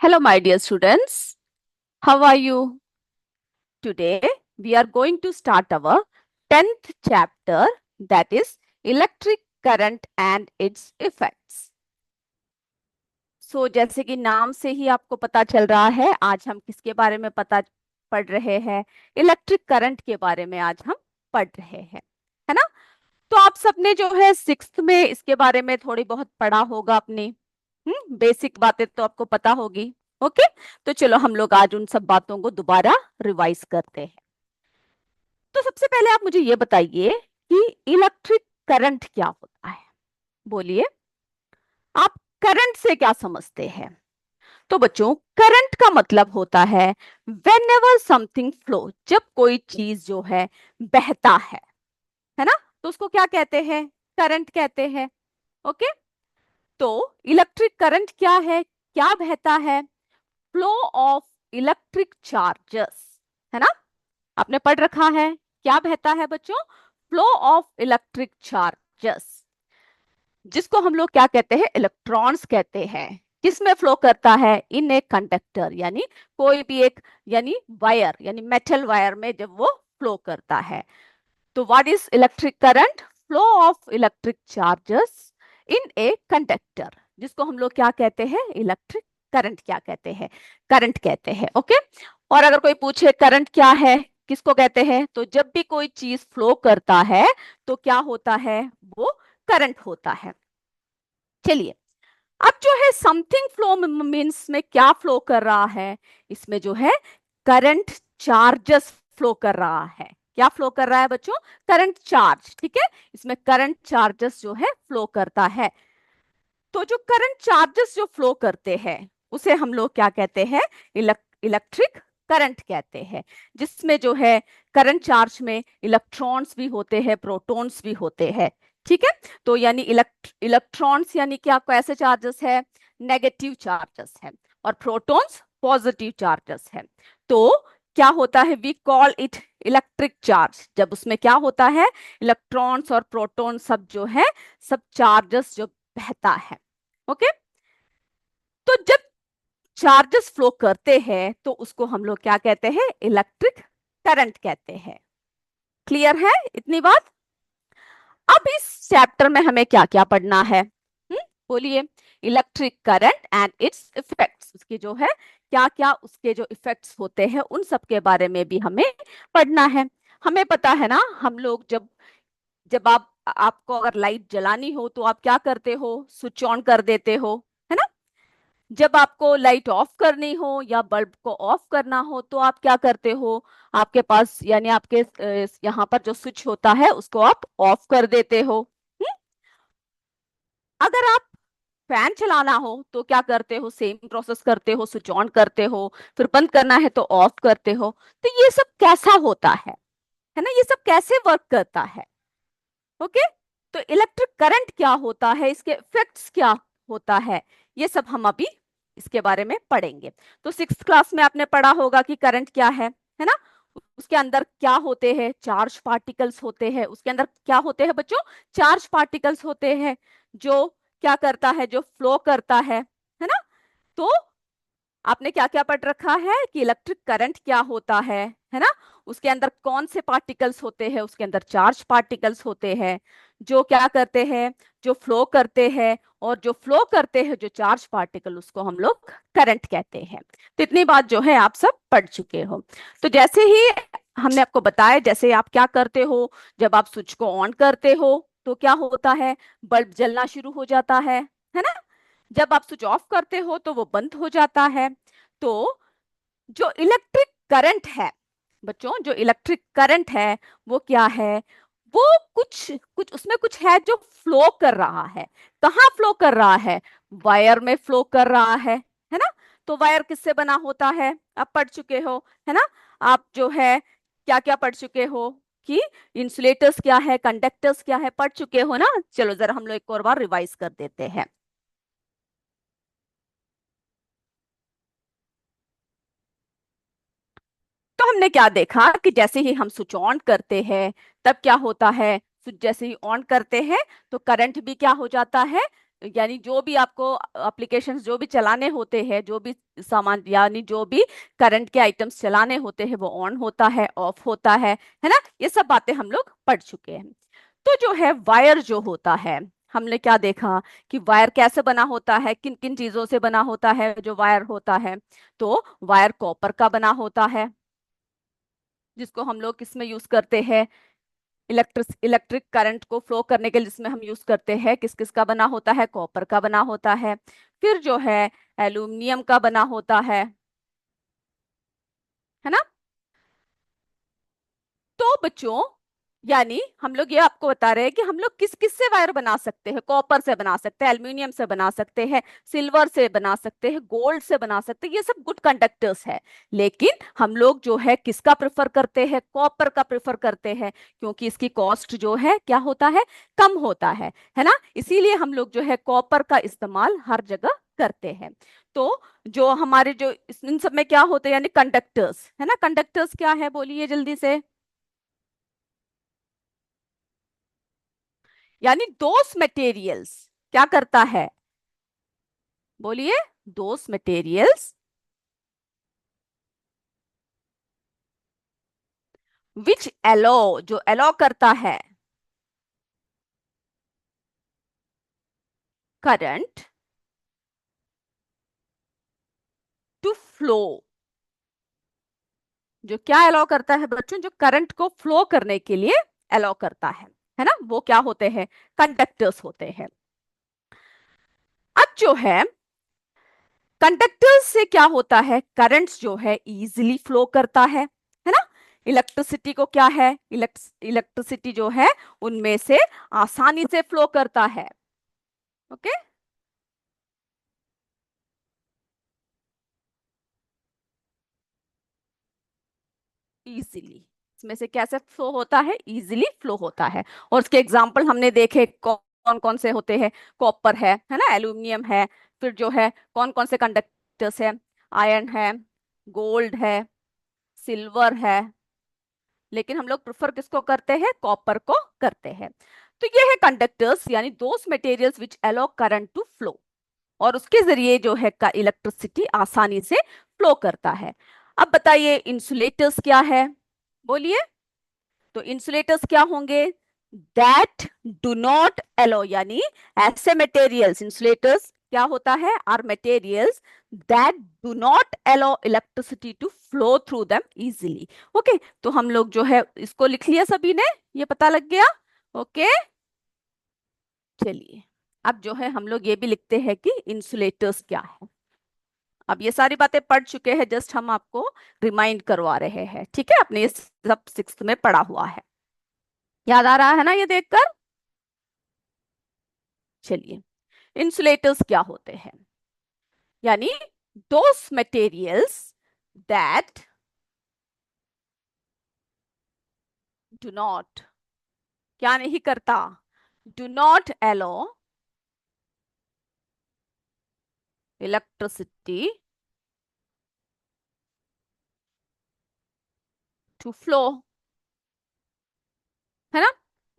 Hello, my dear students. How are you? Today, we are going to start our 10th chapter, that is electric current and its effects. जैसे कि नाम से ही आपको पता चल रहा है, आज हम किसके बारे में पढ़ रहे हैं? इलेक्ट्रिक करंट के बारे में आज हम पढ़ रहे हैं, है ना? तो आप सबने जो है 6th में इसके बारे में थोड़ी बहुत पढ़ा होगा अपनी बेसिक बातें तो आपको पता होगी। ओके, तो चलो हम लोग आज उन सब बातों को दोबारा रिवाइज करते हैं। तो सबसे पहले आप मुझे ये बताइए कि इलेक्ट्रिक करंट क्या होता है? बोलिए, आप करंट से क्या समझते हैं? तो बच्चों, करंट का मतलब होता है वेन एवर समथिंग फ्लो, जब कोई चीज जो है बहता है ना, तो उसको क्या कहते हैं? करंट कहते हैं। ओके, तो इलेक्ट्रिक करंट क्या है? क्या बहता है? फ्लो ऑफ इलेक्ट्रिक चार्जेस, है ना? आपने पढ़ रखा है। क्या बहता है बच्चों? फ्लो ऑफ इलेक्ट्रिक चार्जेस, जिसको हम लोग क्या कहते हैं? इलेक्ट्रॉन्स कहते हैं। किसमें फ्लो करता है? इन ए कंडक्टर, यानी कोई भी एक यानी वायर यानी मेटल वायर में जब वो फ्लो करता है। तो what is electric current? Flow of electric charges in a conductor, जिसको हम लोग क्या कहते हैं? इलेक्ट्रिक करंट क्या कहते हैं? करंट कहते हैं। ओके, और अगर कोई पूछे करंट क्या है, किसको कहते हैं, तो जब भी कोई चीज फ्लो करता है तो क्या होता है? वो करंट होता है। चलिए, अब जो है समथिंग फ्लो मीन्स में क्या फ्लो कर रहा है? इसमें जो है करंट चार्जेस फ्लो कर रहा है। क्या फ्लो कर रहा है बच्चों? Current charge. ठीक है, इसमें करंट चार्जेस जो है फ्लो करता है। तो जो करंट चार्जेस जो फ्लो करते हैं उसे हम लोग क्या कहते हैं? इलेक्ट्रिक करंट कहते हैं, जिसमें जो है करंट चार्ज में इलेक्ट्रॉन्स भी होते हैं, प्रोटॉन्स भी होते हैं। ठीक है, तो यानी इलेक्ट्रॉन्स यानी कि आपको ऐसे चार्जेस है, नेगेटिव चार्जेस है, और प्रोटॉन्स पॉजिटिव चार्जेस है। तो क्या होता है? We call it electric charge. जब उसमें क्या होता है? इलेक्ट्रॉन्स और प्रोटॉन सब जो है, सब चार्जेस जो बहता है। ओके, तो जब चार्जेस फ्लो करते हैं तो उसको हम लोग क्या कहते हैं? इलेक्ट्रिक करंट कहते हैं। क्लियर है इतनी बात? अब इस चैप्टर में हमें क्या क्या पढ़ना है? बोलिए। Electric current and it's effects, उसके जो है क्या क्या उसके जो इफेक्ट्स होते हैं उन सब के बारे में भी हमें पढ़ना है। हमें पता है ना, हम लोग जब जब आपको अगर लाइट जलानी हो तो आप क्या करते हो? स्विच ऑन कर देते हो, है ना? जब आपको लाइट ऑफ करनी हो या बल्ब को ऑफ करना हो तो आप क्या करते हो? आपके पास यानी आपके यहाँ पर जो स्विच होता है उसको आप ऑफ कर देते हो। हम्म? अगर आप फैन चलाना हो तो क्या करते हो? सेम प्रोसेस करते हो, स्विच ऑन करते हो, फिर बंद करना है तो ऑफ करते हो। तो ये सब कैसा होता है ना? ये सब कैसे वर्क करता है? ओके, तो इलेक्ट्रिक करंट क्या होता है, इसके इफेक्ट्स क्या होता है, ये सब हम अभी इसके बारे में पढ़ेंगे। तो 6th क्लास में आपने पढ़ा होगा कि करंट क्या है ना? उसके अंदर क्या होते हैं? चार्ज पार्टिकल्स होते हैं। उसके अंदर क्या होते हैं बच्चों? चार्ज पार्टिकल्स होते हैं, जो क्या करता है? जो फ्लो करता है ना? तो आपने क्या क्या पढ़ रखा है कि इलेक्ट्रिक करंट क्या होता है ना? उसके अंदर कौन से पार्टिकल्स होते हैं? उसके अंदर चार्ज पार्टिकल्स होते हैं, जो क्या करते हैं? जो फ्लो करते हैं, और जो फ्लो करते हैं जो चार्ज पार्टिकल, उसको हम लोग करंट कहते हैं। तो इतनी बात जो है आप सब पढ़ चुके हो। तो जैसे ही हमने आपको बताया, जैसे आप क्या करते हो, जब आप स्विच को ऑन करते हो तो क्या होता है? बल्ब जलना शुरू हो जाता है ना? जब आप स्विच ऑफ करते हो तो वो बंद हो जाता है। तो जो इलेक्ट्रिक करंट है बच्चों, जो इलेक्ट्रिक करंट है वो क्या है? वो कुछ कुछ उसमें कुछ है जो फ्लो कर रहा है। कहाँ फ्लो कर रहा है? वायर में फ्लो कर रहा है ना? तो वायर किससे बना होता है? आप पढ़ चुके हो, है ना? आप जो है क्या क्या पढ़ चुके हो कि इंसुलेटर्स क्या है, कंडक्टर्स क्या है, पढ़ चुके हो ना? चलो जरा हम लोग एक और बार रिवाइज कर देते हैं। तो हमने क्या देखा कि जैसे ही हम स्विच ऑन करते हैं तब क्या होता है? स्विच जैसे ही ऑन करते हैं तो करंट भी क्या हो जाता है? यानी जो भी आपको एप्लीकेशंस जो भी चलाने होते हैं, जो भी सामान यानी जो भी करंट के आइटम्स चलाने होते हैं, वो ऑन होता है, ऑफ होता है ना। ये सब बातें हम लोग पढ़ चुके हैं। तो जो है वायर जो होता है, हमने क्या देखा कि वायर कैसे बना होता है, किन किन चीजों से बना होता है जो वायर होता है। तो वायर कॉपर का बना होता है, जिसको हम लोग किसमें यूज करते हैं, इलेक्ट्रिक करंट को फ्लो करने के लिए जिसमें हम यूज करते हैं, किस किस का बना होता है, कॉपर का बना होता है। फिर जो है एल्यूमिनियम का बना होता है ना। तो बच्चों, यानी हम लोग ये आपको बता रहे हैं कि हम लोग किस किस से वायर बना सकते हैं, कॉपर से बना सकते हैं, एल्युमिनियम से बना सकते हैं, सिल्वर से बना सकते हैं, गोल्ड से बना सकते हैं, ये सब गुड कंडक्टर्स है। लेकिन हम लोग जो है किसका प्रेफर करते हैं, कॉपर का प्रेफर करते हैं, क्योंकि इसकी कॉस्ट जो है क्या होता है, कम होता है ना। इसीलिए हम लोग जो है कॉपर का इस्तेमाल हर जगह करते हैं। तो जो हमारे जो इन सब में क्या होते हैं, यानी कंडक्टर्स है ना। कंडक्टर्स क्या है बोलिए जल्दी से। यानी दोस मटेरियल्स क्या करता है, बोलिए। दोस मटेरियल्स विच एलो, जो एलो करता है करंट टू फ्लो, जो क्या अलाउ करता है बच्चों, जो करंट को फ्लो करने के लिए अलाउ करता है ना, वो क्या होते हैं, कंडक्टर्स होते हैं। अब जो है कंडक्टर्स से क्या होता है, करंट्स जो है इजीली फ्लो करता है ना। इलेक्ट्रिसिटी को क्या है, इलेक्ट्रिसिटी जो है उनमें से आसानी से फ्लो करता है। ओके, इजीली, इसमें से कैसे फ्लो होता है, इजीली फ्लो होता है। और उसके एग्जांपल हमने देखे, कौन कौन से होते हैं, कॉपर है ना, एल्यूमिनियम है, फिर जो है कौन कौन से कंडक्टर्स है, आयरन है, गोल्ड है, सिल्वर है। लेकिन हम लोग प्रेफर किसको करते हैं, कॉपर को करते हैं। तो ये है कंडक्टर्स, यानी those materials which allow current to flow, और उसके जरिए जो है का इलेक्ट्रिसिटी आसानी से फ्लो करता है। अब बताइए इंसुलेटर्स क्या है, बोलिए। तो इंसुलेटर्स क्या होंगे, दैट डू नॉट एलो, यानी ऐसे मटेरियल्स, इंसुलेटर्स क्या होता है, are materials that do not allow electricity to flow through them easily. Okay, तो हम लोग जो है इसको लिख लिया सभी ने, ये पता लग गया। ओके, चलिए अब जो है हम लोग ये भी लिखते हैं कि इंसुलेटर्स क्या है। अब ये सारी बातें पढ़ चुके हैं, जस्ट हम आपको रिमाइंड करवा रहे हैं, ठीक है, आपने ये सब सिक्स्थ में पढ़ा हुआ है, याद आ रहा है ना ये देखकर। चलिए, इंसुलेटर्स क्या होते हैं, यानी those materials that do not, क्या नहीं करता, do not allow electricity to flow, है ना।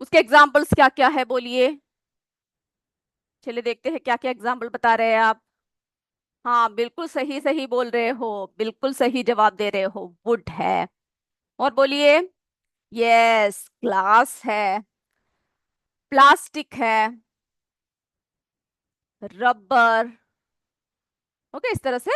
उसके एग्जाम्पल्स क्या क्या है बोलिए। चलिए देखते हैं क्या क्या एग्जाम्पल बता रहे हैं आप। हाँ बिल्कुल सही सही बोल रहे हो, बिल्कुल सही जवाब दे रहे हो, वुड है। और बोलिए, यस ग्लास है, प्लास्टिक है, रबर। ओके, इस तरह से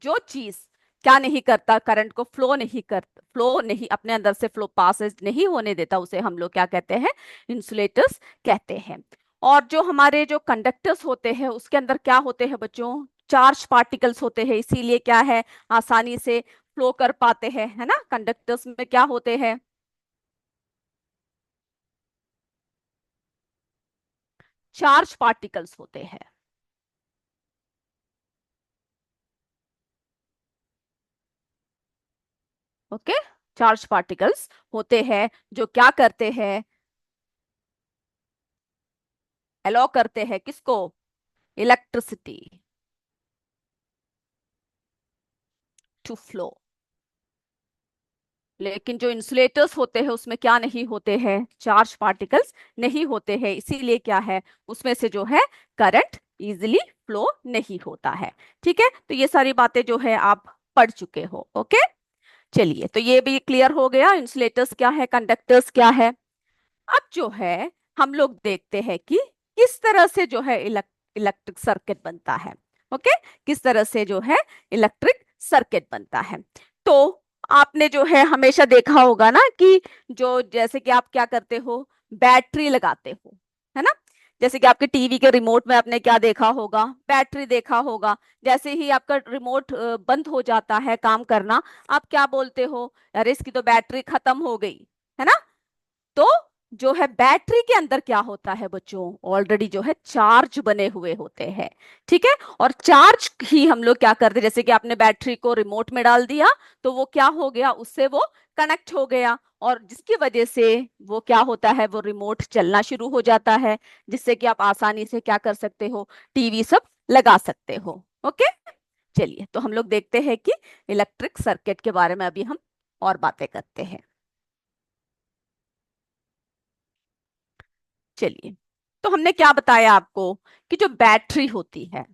जो चीज क्या नहीं करता, करंट को फ्लो नहीं अपने अंदर से फ्लो पासेज नहीं होने देता, उसे हम लोग क्या कहते हैं, इंसुलेटर्स कहते हैं। और जो हमारे जो कंडक्टर्स होते हैं उसके अंदर क्या होते हैं बच्चों, चार्ज पार्टिकल्स होते हैं, इसीलिए क्या है, आसानी से फ्लो कर पाते हैं, है ना। कंडक्टर्स में क्या होते हैं, चार्ज पार्टिकल्स होते हैं। ओके, चार्ज पार्टिकल्स होते हैं जो क्या करते हैं, अलो करते हैं किसको, इलेक्ट्रिसिटी टू फ्लो। लेकिन जो इंसुलेटर्स होते हैं उसमें क्या नहीं होते हैं, चार्ज पार्टिकल्स नहीं होते हैं, इसीलिए क्या है, उसमें से जो है करंट इजीली फ्लो नहीं होता है। ठीक है, तो ये सारी बातें जो है आप पढ़ चुके हो। ओके, चलिए, तो ये भी क्लियर हो गया, इंसुलेटर्स क्या है, कंडक्टर्स क्या है। अब जो है हम लोग देखते हैं कि किस तरह से जो है इलेक्ट्रिक सर्किट बनता है। ओके, किस तरह से जो है इलेक्ट्रिक सर्किट बनता है। तो आपने जो है हमेशा देखा होगा ना कि जो जैसे कि आप क्या करते हो, बैटरी लगाते हो, है ना। जैसे कि आपके टीवी के रिमोट में आपने क्या देखा होगा, बैटरी देखा होगा। जैसे ही आपका रिमोट बंद हो जाता है काम करना, आप क्या बोलते हो, अरे इसकी तो बैटरी खत्म हो गई, है ना। तो जो है बैटरी के अंदर क्या होता है बच्चों, ऑलरेडी जो है चार्ज बने हुए होते हैं। ठीक है, और चार्ज ही हम लोग क्या करते हैं, जैसे कि आपने बैटरी को रिमोट में डाल दिया, तो वो क्या हो गया, उससे वो कनेक्ट हो गया, और जिसकी वजह से वो क्या होता है, वो रिमोट चलना शुरू हो जाता है, जिससे कि आप आसानी से क्या कर सकते हो, टीवी सब लगा सकते हो। ओके, चलिए, तो हम लोग देखते हैं कि इलेक्ट्रिक सर्किट के बारे में अभी हम और बातें करते हैं। चलिए, तो हमने क्या बताया आपको कि जो बैटरी होती है,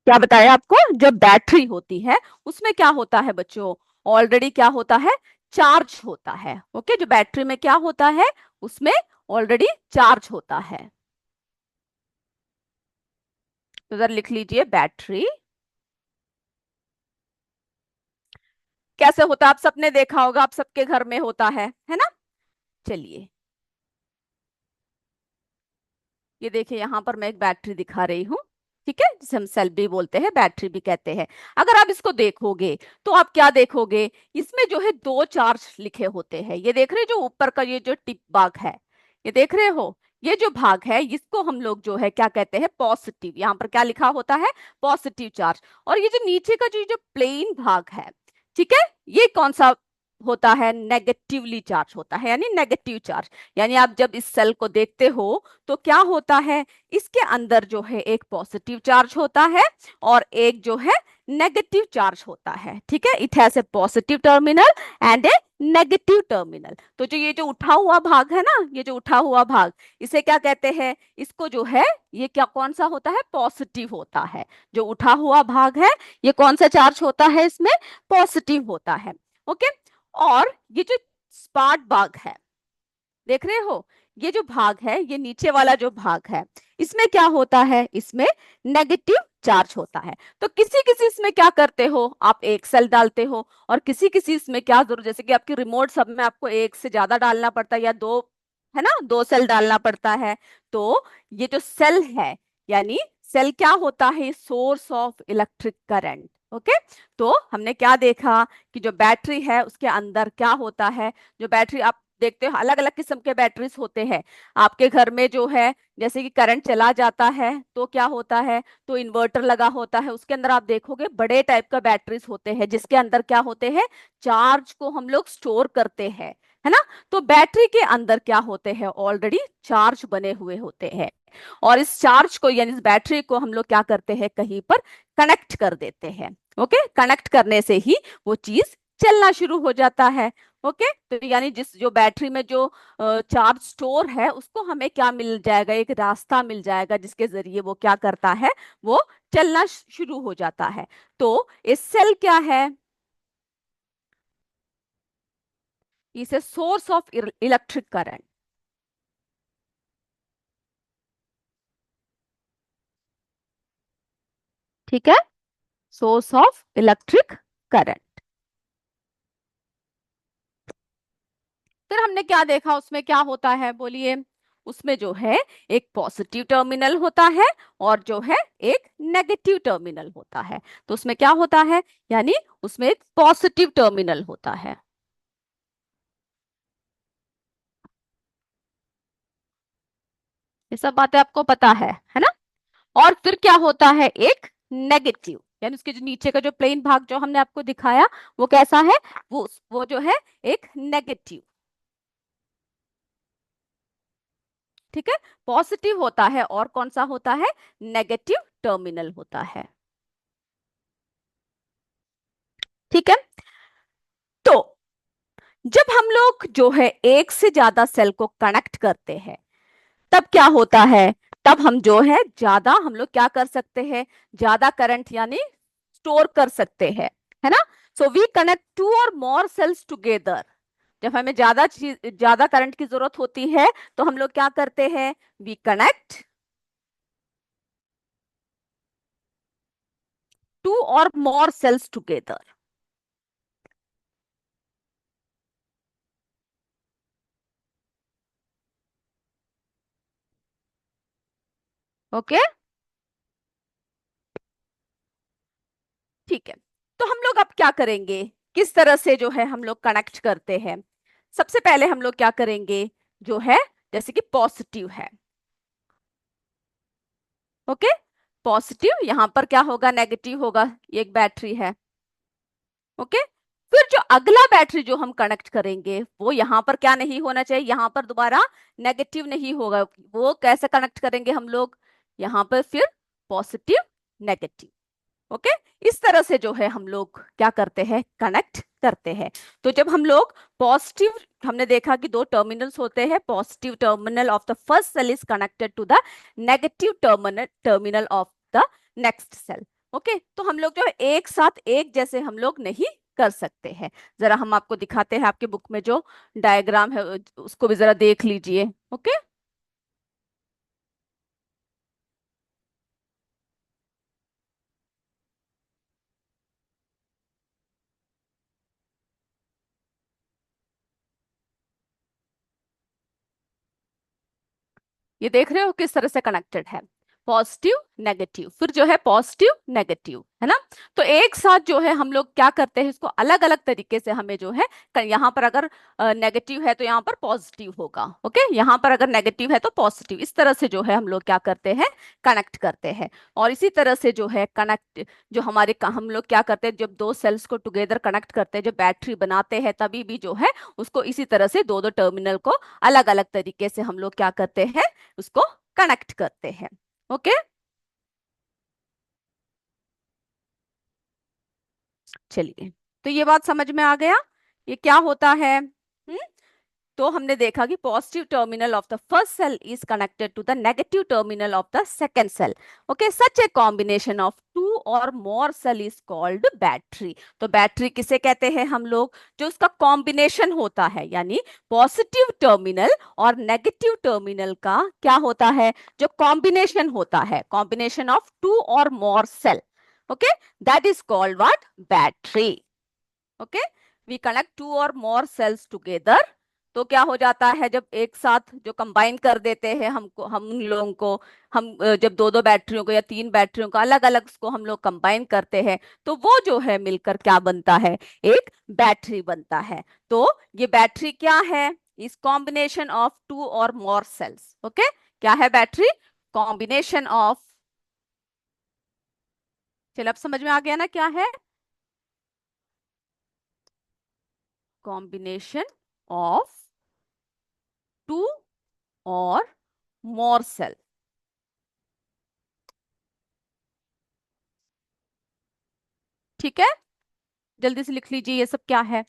क्या बताया आपको, जब बैटरी होती है उसमें क्या होता है बच्चों, ऑलरेडी क्या होता है, चार्ज होता है। ओके, जो बैटरी में क्या होता है, उसमें ऑलरेडी चार्ज होता है। तो जरा लिख लीजिए, बैटरी कैसे होता है, आप सबने देखा होगा, आप सबके घर में होता है ना। चलिए, ये देखिए यहाँ पर मैं एक बैटरी दिखा रही हूँ। ठीक है, जिसे हम सेल भी बोलते हैं, बैटरी भी कहते हैं। अगर आप इसको देखोगे तो आप क्या देखोगे, इसमें जो है दो चार्ज लिखे होते हैं। ये देख रहे हो, जो ऊपर का ये जो टिप भाग है, ये देख रहे हो, ये जो भाग है इसको हम लोग जो है क्या कहते हैं, पॉजिटिव। यहाँ पर क्या लिखा होता है, पॉजिटिव चार्ज। और ये जो नीचे का जो जो प्लेन भाग है, ठीक है, ये कौन सा होता है, नेगेटिवली चार्ज होता है, यानी नेगेटिव चार्ज। यानी आप जब इस सेल को देखते हो तो क्या होता है, इसके अंदर जो है एक पॉजिटिव चार्ज होता है और एक जो है नेगेटिव चार्ज होता है। ठीक है, it has a positive terminal and A negative terminal. तो जो ये जो उठा हुआ भाग है ना, ये जो उठा हुआ भाग, इसे क्या कहते हैं, इसको जो है, ये क्या कौन सा होता है, पॉजिटिव होता है। जो उठा हुआ भाग है, ये कौन सा चार्ज होता है, इसमें पॉजिटिव होता है। ओके, और ये जो स्पार्क भाग है, देख रहे हो, ये जो भाग है, ये नीचे वाला जो भाग है, इसमें क्या होता है, इसमें नेगेटिव चार्ज होता है। तो किसी किसी इसमें क्या करते हो, आप एक सेल डालते हो, और किसी किसी इसमें क्या जरूरत, जैसे कि आपकी रिमोट सब में आपको एक से ज्यादा डालना पड़ता है, या दो, है ना, दो सेल डालना पड़ता है। तो ये जो सेल है, यानी सेल क्या होता है, source of electric current. Okay, तो हमने क्या देखा कि जो बैटरी है उसके अंदर क्या होता है, जो बैटरी आप देखते हो, अलग अलग किस्म के बैटरीज होते हैं आपके घर में जो है। जैसे कि करंट चला जाता है तो क्या होता है, तो इन्वर्टर लगा होता है, उसके अंदर आप देखोगे बड़े टाइप का बैटरीज होते हैं, जिसके अंदर क्या होते हैं, चार्ज को हम लोग स्टोर करते हैं, है ना। तो बैटरी के अंदर क्या होते हैं, ऑलरेडी चार्ज बने हुए होते हैं, और इस चार्ज को यानी इस बैटरी को हम लोग क्या करते हैं, कहीं पर कनेक्ट कर देते हैं। ओके, कनेक्ट करने से ही वो चीज चलना शुरू हो जाता है। ओके, तो यानी जिस जो बैटरी में जो चार्ज स्टोर है, उसको हमें क्या मिल जाएगा, एक रास्ता मिल जाएगा, जिसके जरिए वो क्या करता है, वो चलना शुरू हो जाता है। तो इस सेल क्या है, इसे सोर्स ऑफ इलेक्ट्रिक करंट। ठीक है, सोर्स ऑफ इलेक्ट्रिक करंट। फिर हमने क्या देखा, उसमें क्या होता है, बोलिए, उसमें जो है एक पॉजिटिव टर्मिनल होता है और जो है एक नेगेटिव टर्मिनल होता है। तो उसमें क्या होता है, यानी उसमें एक पॉजिटिव टर्मिनल होता है। ये सब बातें आपको पता है ना। और फिर क्या होता है, एक नेगेटिव, यानी उसके जो नीचे का जो प्लेन भाग जो हमने आपको दिखाया, वो कैसा है, वो जो है एक नेगेटिव। ठीक है, पॉजिटिव होता है और कौन सा होता है, नेगेटिव टर्मिनल होता है। ठीक है, तो जब हम लोग जो है एक से ज्यादा सेल को कनेक्ट करते हैं तब क्या होता है, तब हम जो है ज्यादा हम लोग क्या कर सकते हैं, ज्यादा करंट यानी स्टोर कर सकते हैं, है ना। सो वी कनेक्ट टू और मोर सेल्स टुगेदर। जब हमें ज्यादा करंट की जरूरत होती है तो हम लोग क्या करते हैं, वी कनेक्ट टू और मोर सेल्स टुगेदर। ओके, ठीक है। तो हम लोग अब क्या करेंगे, किस तरह से जो है हम लोग कनेक्ट करते हैं। सबसे पहले हम लोग क्या करेंगे, जो है जैसे कि पॉजिटिव है, ओके, पॉजिटिव यहां पर क्या होगा, नेगेटिव होगा, ये एक बैटरी है, ओके। फिर जो अगला बैटरी जो हम कनेक्ट करेंगे वो यहां पर क्या नहीं होना चाहिए, यहां पर दोबारा नेगेटिव नहीं होगा। वो कैसे कनेक्ट करेंगे हम लोग, यहां पर फिर पॉजिटिव नेगेटिव, ओके। इस तरह से जो है हम लोग क्या करते हैं, कनेक्ट करते हैं। तो जब हम लोग पॉजिटिव, हमने देखा कि दो टर्मिनल्स होते हैं, positive terminal of the first cell is connected to the negative terminal of the next cell, okay. तो हम लोग जो है एक साथ एक जैसे हम लोग नहीं कर सकते हैं। जरा हम आपको दिखाते हैं, आपके बुक में जो डायग्राम है उसको भी जरा देख लीजिए, ओके। ये देख रहे हो किस तरह से कनेक्टेड है, पॉजिटिव नेगेटिव, फिर जो है पॉजिटिव नेगेटिव, है ना। तो एक साथ जो है हम लोग क्या करते हैं, इसको अलग अलग तरीके से हमें जो है यहाँ पर अगर नेगेटिव है तो यहाँ पर पॉजिटिव होगा, ओके, यहाँ पर अगर नेगेटिव है तो पॉजिटिव, इस तरह से जो है हम लोग क्या करते हैं, कनेक्ट करते हैं। और इसी तरह से जो है कनेक्ट, जो हमारे हम लोग क्या करते हैं, जब दो सेल्स को टुगेदर कनेक्ट करते हैं, जब बैटरी बनाते हैं तभी भी जो है उसको इसी तरह से दो दो टर्मिनल को अलग अलग तरीके से हम लोग क्या करते हैं, उसको कनेक्ट करते हैं, ओके। चलिए, तो ये बात समझ में आ गया, ये क्या होता है। तो हमने देखा कि positive terminal of the first cell is connected to the negative terminal of the second cell, okay. Such a combination of two और more cell is called battery. तो बैटरी किसे कहते हैं हम लोग, जो उसका कॉम्बिनेशन होता है, यानी पॉजिटिव टर्मिनल और नेगेटिव टर्मिनल का क्या होता है, जो कॉम्बिनेशन होता है, कॉम्बिनेशन ऑफ टू और more cell, okay, that is called what, battery, okay. We connect two और मोर सेल्स टुगेदर, तो क्या हो जाता है, जब एक साथ जो कंबाइन कर देते हैं हमको, हम उन लोगों को, हम जब दो दो बैटरियों को या तीन बैटरियों को अलग अलग उसको हम लोग कंबाइन करते हैं तो वो जो है मिलकर क्या बनता है, एक बैटरी बनता है। तो ये बैटरी क्या है, इस कॉम्बिनेशन ऑफ टू और मोर सेल्स, ओके। क्या है बैटरी, कॉम्बिनेशन ऑफ, चलो अब समझ में आ गया ना क्या है, कॉम्बिनेशन ऑफ टू और मोर सेल, ठीक है। जल्दी से लिख लीजिए ये सब क्या है।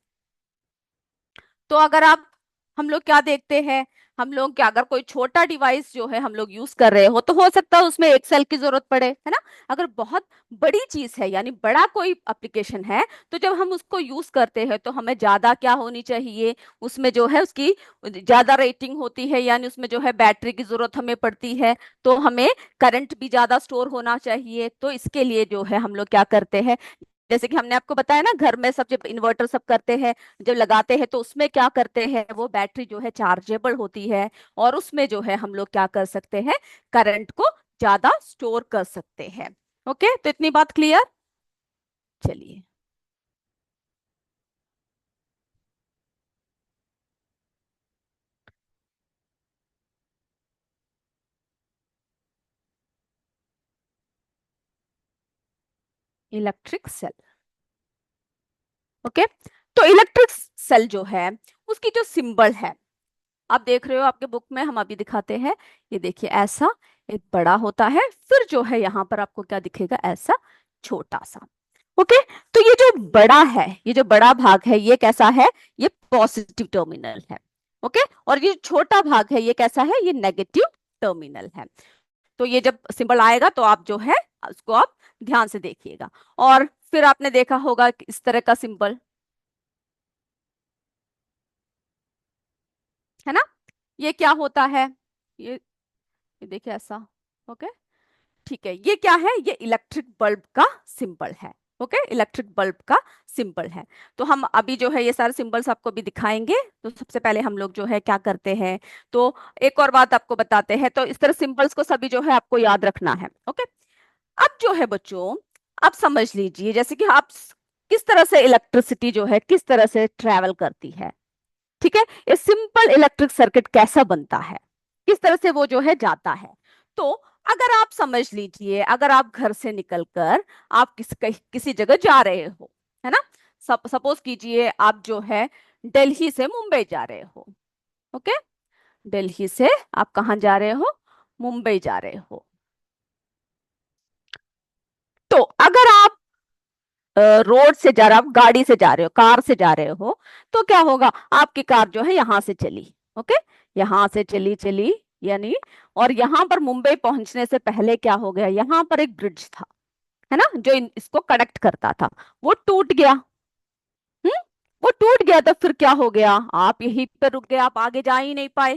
तो अगर आप, हम लोग क्या देखते हैं, हम लोग क्या, अगर कोई छोटा डिवाइस जो है हम लोग यूज कर रहे हो सकता है उसमें एक सेल की जरूरत पड़े, है ना। अगर बहुत बड़ी चीज है यानी बड़ा कोई एप्लीकेशन है तो जब हम उसको यूज करते हैं तो हमें ज्यादा क्या होनी चाहिए, उसमें जो है उसकी ज्यादा रेटिंग होती है, यानी उसमें जो है बैटरी की जरूरत हमें पड़ती है, तो हमें करंट भी ज्यादा स्टोर होना चाहिए। तो इसके लिए जो है हम लोग क्या करते हैं, जैसे कि हमने आपको बताया ना, घर में सब जब इन्वर्टर सब करते हैं, जब लगाते हैं तो उसमें क्या करते हैं, वो बैटरी जो है चार्जेबल होती है और उसमें जो है हम लोग क्या कर सकते हैं, करंट को ज्यादा स्टोर कर सकते हैं, ओके। तो इतनी बात क्लियर, चलिए। Electric cell, okay. तो इलेक्ट्रिक सेल जो है उसकी जो सिंबल है, आप देख रहे हो आपके बुक में, हम अभी दिखाते हैं। ये देखिए ऐसा एक बड़ा होता है, फिर जो है यहाँ पर आपको क्या दिखेगा, ऐसा छोटा सा। ओके। तो ये जो बड़ा है, ये जो बड़ा भाग है, ये कैसा है, ये पॉजिटिव टर्मिनल है। ओके। और ये छोटा भाग है, ये कैसा है, ये नेगेटिव टर्मिनल है। तो ये जब सिंबल आएगा तो आप जो है उसको आप ध्यान से देखिएगा। और फिर आपने देखा होगा कि इस तरह का सिंबल, है ना, ये क्या होता है, ये देखिए ऐसा। ओके। ठीक है, ये क्या है, ये इलेक्ट्रिक बल्ब का सिंबल है। ओके, इलेक्ट्रिक बल्ब का सिंबल है। तो हम अभी जो है ये सारे सिंबल्स आपको भी दिखाएंगे। तो सबसे पहले हम लोग जो है क्या करते हैं, तो एक और बात आपको बताते हैं। तो इस तरह सिंबल्स को सभी जो है आपको याद रखना है। ओके। अब जो है बच्चों, आप समझ लीजिए जैसे कि आप किस तरह से इलेक्ट्रिसिटी जो है किस तरह से ट्रेवल करती है। ठीक है, ये सिंपल इलेक्ट्रिक सर्किट कैसा बनता है, किस तरह से वो जो है जाता है। तो अगर आप समझ लीजिए, अगर आप घर से निकलकर आप किसी जगह जा रहे हो, है ना, सपोज कीजिए आप जो है दिल्ली से मुंबई जा रहे हो। ओके। दिल्ली से आप कहाँ जा रहे हो, मुंबई जा रहे हो। तो अगर आप रोड से जा रहे हो, आप गाड़ी से जा रहे हो, कार से जा रहे हो, तो क्या होगा, आपकी कार जो है यहां से चली। ओके। यहां से चली चली यानी, और यहां पर मुंबई पहुंचने से पहले क्या हो गया, यहां पर एक ब्रिज था, है ना, जो इसको कनेक्ट करता था, वो टूट गया। हम्म। वो टूट गया तो फिर क्या हो गया, आप यहीं पर रुक गए, आप आगे जा ही नहीं पाए,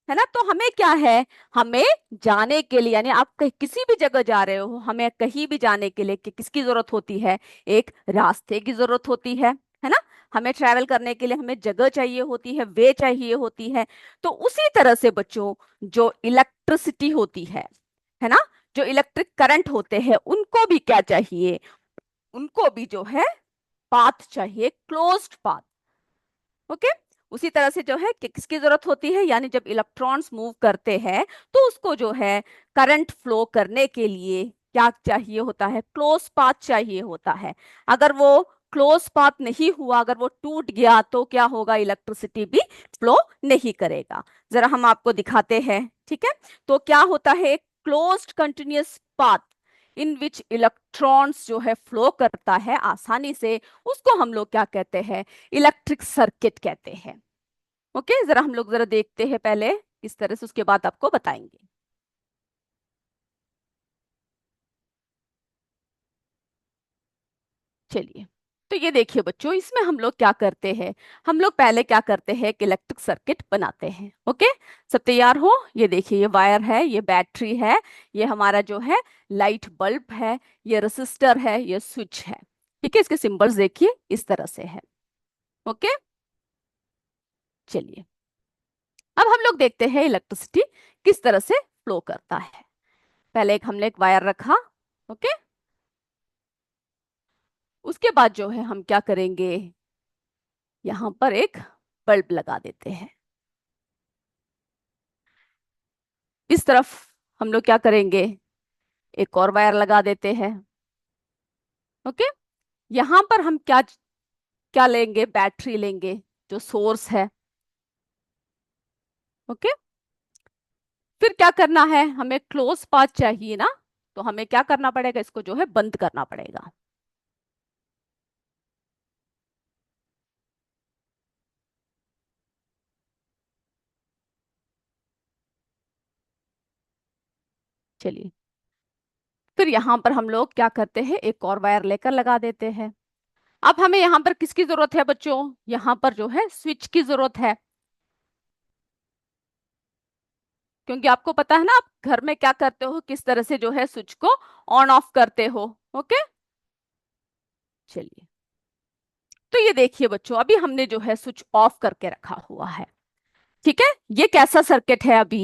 है ना। तो हमें क्या है, हमें जाने के लिए, यानी आप किसी भी जगह जा रहे हो, हमें कहीं भी जाने के लिए किसकी जरूरत होती है, एक रास्ते की जरूरत होती है ना। हमें ट्रैवल करने के लिए हमें जगह चाहिए होती है, वे चाहिए होती है। तो उसी तरह से बच्चों, जो इलेक्ट्रिसिटी होती है ना, जो इलेक्ट्रिक करंट होते हैं, उनको भी क्या चाहिए, उनको भी जो है पाथ चाहिए, क्लोज्ड पाथ। ओके। उसी तरह से जो है किसकी जरूरत होती है, यानी जब इलेक्ट्रॉन्स मूव करते हैं तो उसको जो है करंट फ्लो करने के लिए क्या चाहिए होता है, क्लोज पाथ चाहिए होता है। अगर वो क्लोज पाथ नहीं हुआ, अगर वो टूट गया, तो क्या होगा, इलेक्ट्रिसिटी भी फ्लो नहीं करेगा। जरा हम आपको दिखाते हैं। ठीक है। तो क्या होता है, क्लोज्ड कंटिन्यूअस पाथ इन विच इलेक्ट्रॉन्स जो है फ्लो करता है आसानी से, उसको हम लोग क्या कहते हैं, इलेक्ट्रिक सर्किट कहते हैं। ओके, जरा हम लोग जरा देखते हैं पहले इस तरह से, उसके बाद आपको बताएंगे। चलिए। तो ये देखिए बच्चों, इसमें हम लोग क्या करते हैं, हम लोग पहले क्या करते हैं, एक इलेक्ट्रिक सर्किट बनाते हैं। ओके। सब तैयार हो, ये देखिए, ये वायर है, ये बैटरी है, ये हमारा जो है लाइट बल्ब है, ये रेसिस्टर है, ये स्विच है। ठीक है, इसके सिंबल्स देखिए इस तरह से है। ओके। चलिए, अब हम लोग देखते हैं इलेक्ट्रिसिटी किस तरह से फ्लो करता है। पहले हमने एक वायर रखा। ओके। उसके बाद जो है हम क्या करेंगे, यहां पर एक बल्ब लगा देते हैं। इस तरफ हम लोग क्या करेंगे, एक और वायर लगा देते हैं। ओके। यहां पर हम क्या क्या लेंगे, बैटरी लेंगे, जो सोर्स है। ओके। फिर क्या करना है, हमें क्लोज पाथ चाहिए ना, तो हमें क्या करना पड़ेगा, इसको जो है बंद करना पड़ेगा। चलिए, फिर यहां पर हम लोग क्या करते हैं, एक और वायर लेकर लगा देते हैं। अब हमें यहाँ पर किसकी जरूरत है बच्चों, यहाँ पर जो है स्विच की जरूरत है। क्योंकि आपको पता है ना, आप घर में क्या करते हो, किस तरह से जो है स्विच को ऑन ऑफ करते हो। ओके। चलिए, तो ये देखिए बच्चों, अभी हमने जो है स्विच ऑफ करके रखा हुआ है। ठीक है, ये कैसा सर्किट है, अभी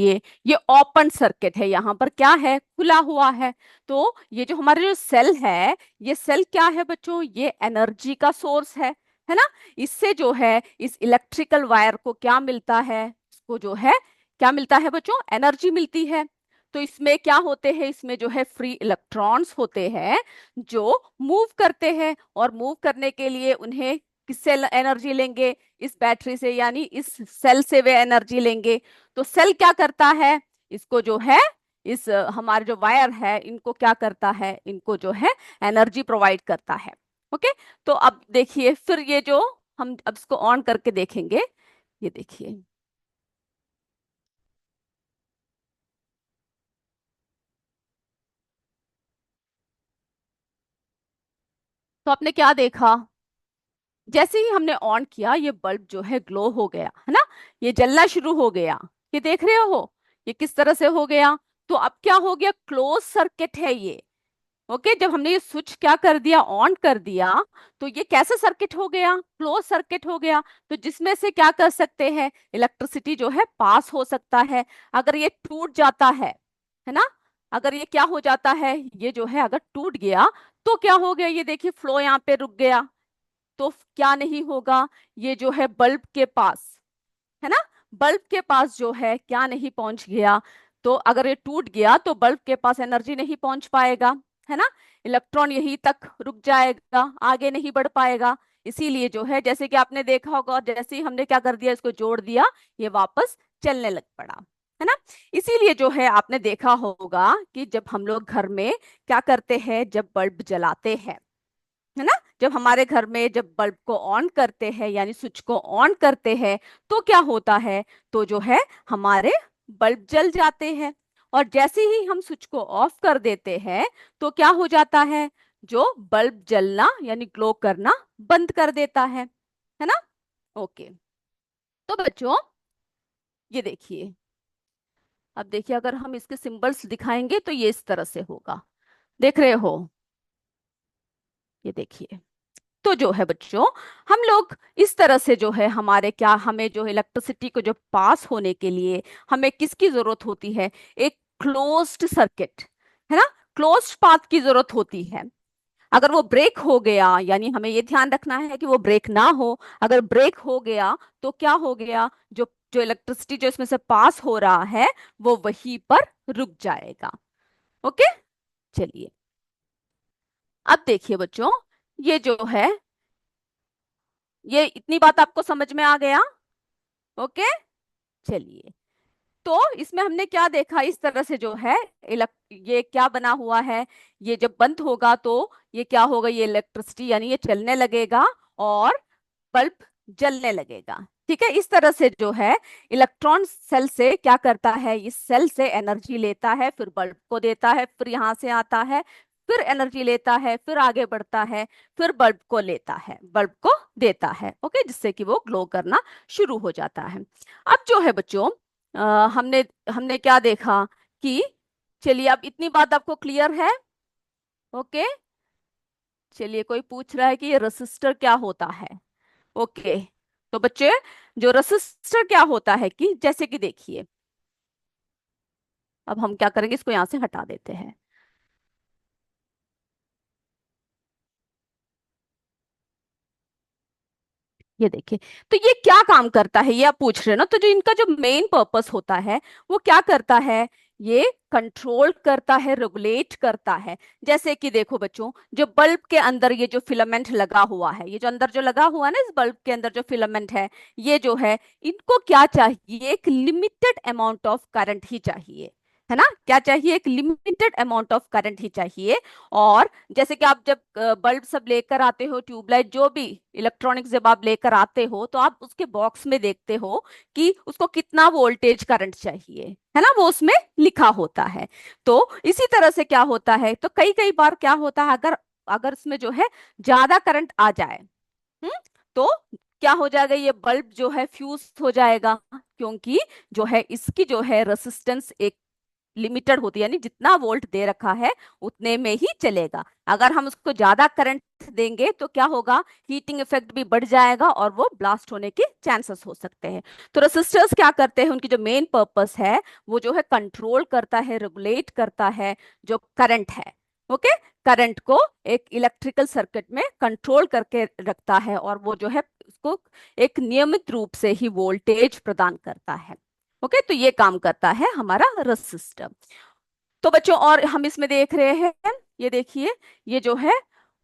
ये ओपन सर्किट है, यहाँ पर क्या है, खुला हुआ है। तो ये जो हमारे जो सेल है, ये सेल क्या है बच्चों, ये एनर्जी का सोर्स है ना। इससे जो है इस इलेक्ट्रिकल वायर को क्या मिलता है, इसको जो है क्या मिलता है बच्चों, एनर्जी मिलती है। तो इसमें क्या होते हैं, इसमें जो है फ्री इलेक्ट्रॉन्स होते हैं, जो मूव करते हैं, और मूव करने के लिए उन्हें किससे एनर्जी लेंगे? इस बैटरी से, यानी इस सेल से वे एनर्जी लेंगे। तो सेल क्या करता है? इसको जो है, इस हमारे जो वायर है इनको क्या करता है? इनको जो है एनर्जी प्रोवाइड करता है। ओके। तो अब देखिए, फिर ये जो हम अब इसको ऑन करके देखेंगे, ये देखिए। तो आपने क्या देखा? जैसे ही हमने ऑन किया, ये बल्ब जो है ग्लो हो गया, है ना? ये जलना शुरू हो गया। ये देख रहे हो ये किस तरह से हो गया? तो अब क्या हो गया? क्लोज सर्किट है ये। ओके। जब हमने ये स्विच क्या कर दिया, ऑन कर दिया, तो ये कैसे सर्किट हो गया? क्लोज सर्किट हो गया। तो जिसमें से क्या कर सकते हैं? इलेक्ट्रिसिटी जो है पास हो सकता है। अगर ये टूट जाता है ना? अगर ये क्या हो जाता है, ये जो है अगर टूट गया, तो क्या हो गया? ये देखिए, फ्लो यहाँ पे रुक गया। तो क्या नहीं होगा? ये जो है बल्ब के पास, है ना, बल्ब के पास जो है क्या नहीं पहुंच गया? तो अगर ये टूट गया तो बल्ब के पास एनर्जी नहीं पहुंच पाएगा, है ना? इलेक्ट्रॉन यहीं तक रुक जाएगा, आगे नहीं बढ़ पाएगा। इसीलिए जो है, जैसे कि आपने देखा होगा, जैसे ही हमने क्या कर दिया, इसको जोड़ दिया, ये वापस चलने लग पड़ा, है ना? इसीलिए जो है आपने देखा होगा कि जब हम लोग घर में क्या करते हैं, जब बल्ब जलाते हैं, है ना, जब हमारे घर में जब बल्ब को ऑन करते हैं, यानी स्विच को ऑन करते हैं, तो क्या होता है? तो जो है हमारे बल्ब जल जाते हैं। और जैसे ही हम स्विच को ऑफ कर देते हैं, तो क्या हो जाता है? जो बल्ब जलना यानी ग्लो करना बंद कर देता है ना? ओके। तो बच्चों, ये देखिए, अब देखिए, अगर हम इसके सिंबल्स दिखाएंगे तो ये इस तरह से होगा। देख रहे हो? ये देखिए। तो जो है बच्चों, हम लोग इस तरह से जो है, हमारे क्या, हमें जो इलेक्ट्रिसिटी को जो पास होने के लिए हमें किसकी जरूरत होती है? एक क्लोज्ड सर्किट, है ना, क्लोज्ड पाथ की जरूरत होती है। अगर वो ब्रेक हो गया, यानी हमें ये ध्यान रखना है कि वो ब्रेक ना हो। अगर ब्रेक हो गया तो क्या हो गया? जो जो इलेक्ट्रिसिटी जो इसमें से पास हो रहा है, वो वहीं पर रुक जाएगा। ओके। चलिए, अब देखिए बच्चों, ये जो है, ये इतनी बात आपको समझ में आ गया? ओके। चलिए, तो इसमें हमने क्या देखा? इस तरह से जो है ये क्या बना हुआ है, ये जब बंद होगा तो ये क्या होगा? ये इलेक्ट्रिसिटी यानी ये चलने लगेगा और बल्ब जलने लगेगा। ठीक है, इस तरह से जो है इलेक्ट्रॉन सेल से क्या करता है? इस सेल से एनर्जी लेता है, फिर बल्ब को देता है, फिर यहां से आता है, फिर एनर्जी लेता है, फिर आगे बढ़ता है, फिर बल्ब को लेता है, बल्ब को देता है। ओके, जिससे कि वो ग्लो करना शुरू हो जाता है। अब जो है बच्चों, हमने हमने क्या देखा कि, चलिए, अब इतनी बात आपको क्लियर है? ओके। चलिए, कोई पूछ रहा है कि ये रेसिस्टर क्या होता है? ओके। तो बच्चे, जो रेसिस्टर क्या होता है कि, जैसे कि देखिए, अब हम क्या करेंगे, इसको यहां से हटा देते हैं। ये देखिए, तो ये क्या काम करता है, ये आप पूछ रहे हो ना? तो जो इनका जो मेन पर्पस होता है, वो क्या करता है? ये कंट्रोल करता है, रेगुलेट करता है। जैसे कि देखो बच्चों, जो बल्ब के अंदर ये जो फिलामेंट लगा हुआ है, ये जो अंदर जो लगा हुआ है ना, इस बल्ब के अंदर जो फिलामेंट है, ये जो है, इनको क्या चाहिए? एक लिमिटेड अमाउंट ऑफ करंट ही चाहिए, है ना? क्या चाहिए? एक लिमिटेड अमाउंट ऑफ करंट ही चाहिए। और जैसे कि आप जब बल्ब सब लेकर आते हो, ट्यूबलाइट, जो भी इलेक्ट्रॉनिक्स जब आप लेकर आते हो, तो आप उसके बॉक्स में देखते हो कि उसको कितना वोल्टेज करंट चाहिए, है ना? वो उसमें लिखा होता है। तो इसी तरह से क्या होता है, तो कई कई बार क्या होता है, अगर अगर इसमें जो है ज्यादा करंट आ जाए, हम्म, तो क्या हो जाएगा? ये बल्ब जो है फ्यूज हो जाएगा, क्योंकि जो है इसकी जो है रेसिस्टेंस एक लिमिटेड होती है, यानी जितना वोल्ट दे रखा है उतने में ही चलेगा। अगर हम उसको ज्यादा करंट देंगे तो क्या होगा? हीटिंग इफेक्ट भी बढ़ जाएगा और वो ब्लास्ट होने के चांसेस हो सकते हैं। तो रेसिस्टर्स क्या करते हैं? उनकी जो मेन पर्पस है, वो जो है कंट्रोल करता है, रेगुलेट करता है जो करंट है। ओके। करंट को एक इलेक्ट्रिकल सर्किट में कंट्रोल करके रखता है, और वो जो है उसको एक नियमित रूप से ही वोल्टेज प्रदान करता है। ओके। तो ये काम करता है हमारा रेसिस्टर। तो बच्चों, और हम इसमें देख रहे हैं, ये देखिए, ये जो है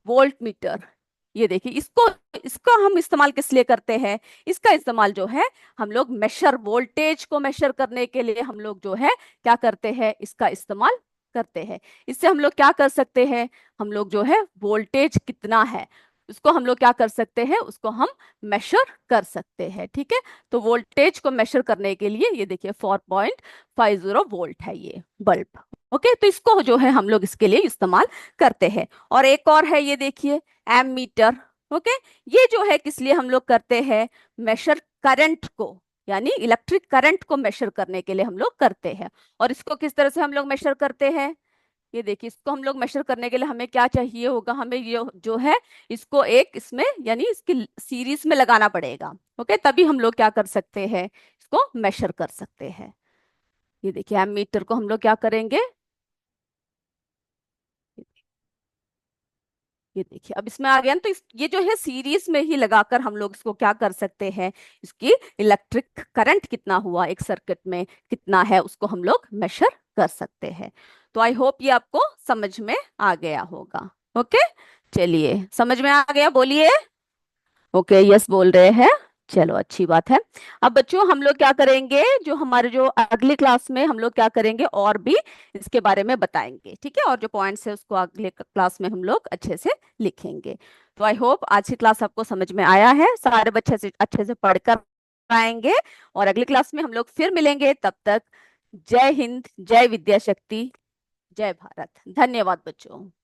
वोल्ट मीटर, ये देखिए, इसको इसको हम इस्तेमाल किस लिए करते हैं? इसका इस्तेमाल जो है हम लोग मेशर, वोल्टेज को मेशर करने के लिए हम लोग जो है क्या करते हैं, इसका इस्तेमाल करते हैं। इससे हम लोग क्या कर सकते हैं, हम लोग जो है वोल्टेज कितना है उसको हम लोग क्या कर सकते हैं, उसको हम मेशर कर सकते हैं। ठीक है, तो वोल्टेज को मेशर करने के लिए ये देखिए 4.50 वोल्ट है ये बल्ब। ओके, तो इसको जो है हम लोग इसके लिए इस्तेमाल करते हैं। और एक और है, ये देखिए एमीटर। ओके, ये जो है किस लिए हम लोग करते हैं, मेशर करंट को, यानी इलेक्ट्रिक करंट को मेशर करने के लिए हम लोग करते हैं। और इसको किस तरह से हम लोग मेशर करते हैं, ये देखिए, इसको हम लोग मेशर करने के लिए हमें क्या चाहिए होगा, हमें ये जो है इसको एक इसमें यानी इसकी सीरीज में लगाना पड़ेगा। ओके, तभी हम लोग क्या कर सकते हैं, इसको मेशर कर सकते हैं। ये देखिए एमीटर को हम लोग क्या करेंगे, ये देखिए अब इसमें आ गया ना, तो ये जो है सीरीज में ही लगाकर हम लोग इसको क्या कर सकते हैं, इसकी इलेक्ट्रिक करंट कितना हुआ एक सर्किट में कितना है उसको हम लोग मेशर कर सकते हैं। तो आई होप ये आपको समझ में आ गया होगा। ओके, चलिए समझ में आ गया, बोलिए। ओके, यस बोल रहे हैं, चलो अच्छी बात है। अब बच्चों हम लोग क्या करेंगे, जो हमारे जो अगली क्लास में हम लोग क्या करेंगे और भी इसके बारे में बताएंगे। ठीक है, और जो पॉइंट्स है उसको अगले क्लास में हम लोग अच्छे से लिखेंगे। तो आई होप आज की क्लास आपको समझ में आया है, सारे बच्चे से अच्छे से पढ़कर आएंगे। और अगली क्लास में हम लोग फिर मिलेंगे, तब तक जय हिंद, जय विद्या शक्ति, जय भारत। धन्यवाद बच्चों।